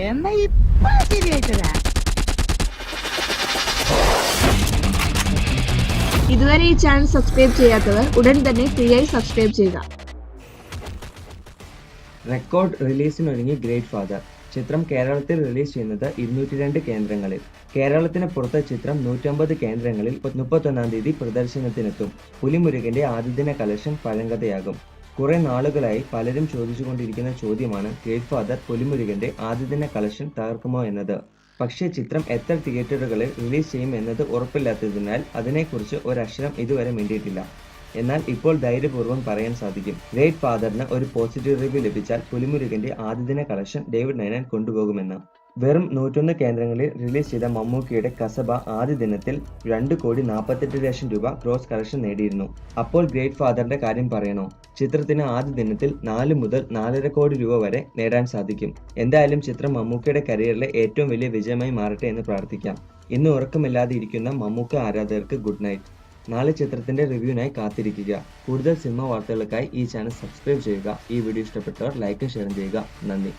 എന്നാ ഇപ്പൊ ശരിയായിട്ടതാ. ഇതുവരെ ഈ ചാനൽ സബ്സ്ക്രൈബ് ചെയ്യാത്തവർ ഉടൻ തന്നെ ഫ്രീ ആയി സബ്സ്ക്രൈബ് ചെയ്യുക. റെക്കോർഡ് റിലീസിനൊരുങ്ങി ഗ്രേറ്റ് ഫാദർ. ചിത്രം കേരളത്തിൽ റിലീസ് ചെയ്യുന്നത് 202 കേന്ദ്രങ്ങളിൽ. കേരളത്തിന് പുറത്തെ ചിത്രം 150 കേന്ദ്രങ്ങളിൽ 31-ാം തീയതി പ്രദർശനത്തിനെത്തും. പുലിമുരുകന്റെ ആദ്യദിന കളക്ഷൻ പഴങ്കഥയാകും. കുറെ നാളുകളായി പലരും ചോദിച്ചുകൊണ്ടിരിക്കുന്ന ചോദ്യമാണ് ഗ്രേറ്റ് ഫാദർ പുലിമുരുകന്റെ ആദ്യദിന കളക്ഷൻ തകർക്കുമോ എന്നത്. പക്ഷേ ചിത്രം എത്ര തിയേറ്ററുകളിൽ റിലീസ് ചെയ്യും എന്നത് ഉറപ്പില്ലാത്തതിനാൽ അതിനെക്കുറിച്ച് ഒരക്ഷരം ഇതുവരെ മിണ്ടിയിട്ടില്ല. എന്നാൽ ഇപ്പോൾ ധൈര്യപൂർവ്വം പറയാൻ സാധിക്കും, ഗ്രേറ്റ് ഫാദറിന് ഒരു പോസിറ്റീവ് റിവ്യൂ ലഭിച്ചാൽ പുലിമുരുകന്റെ ആദ്യദിന കളക്ഷൻ ഡേവിഡ് നൈനാൻ കൊണ്ടുപോകുമെന്ന്. വെറും 101 കേന്ദ്രങ്ങളിൽ റിലീസ് ചെയ്ത മമ്മൂക്കിയുടെ കസബ ആദ്യ ദിനത്തിൽ 2,48,00,000 രൂപ ഗ്രോസ് കളക്ഷൻ നേടിയിരുന്നു. അപ്പോൾ ഗ്രേറ്റ് ഫാദറിന്റെ കാര്യം പറയണോ? ചിത്രത്തിന് ആദ്യ ദിനത്തിൽ 4 മുതൽ 4.5 കോടി രൂപ വരെ നേടാൻ സാധിക്കും. എന്തായാലും ചിത്രം മമ്മൂക്കിയുടെ കരിയറിലെ ഏറ്റവും വലിയ വിജയമായി മാറട്ടെ എന്ന് പ്രാർത്ഥിക്കാം. ഇന്ന് ഉറക്കമില്ലാതെ ഇരിക്കുന്ന മമ്മൂക്ക ആരാധകർക്ക് ഗുഡ് നൈറ്റ്. നാളെ ചിത്രത്തിന്റെ റിവ്യൂവിനായി കാത്തിരിക്കുക. കൂടുതൽ സിനിമ വാർത്തകൾക്കായി ഈ ചാനൽ സബ്സ്ക്രൈബ് ചെയ്യുക. ഈ വീഡിയോ ഇഷ്ടപ്പെട്ടവർ ലൈക്കും ഷെയറും ചെയ്യുക. നന്ദി.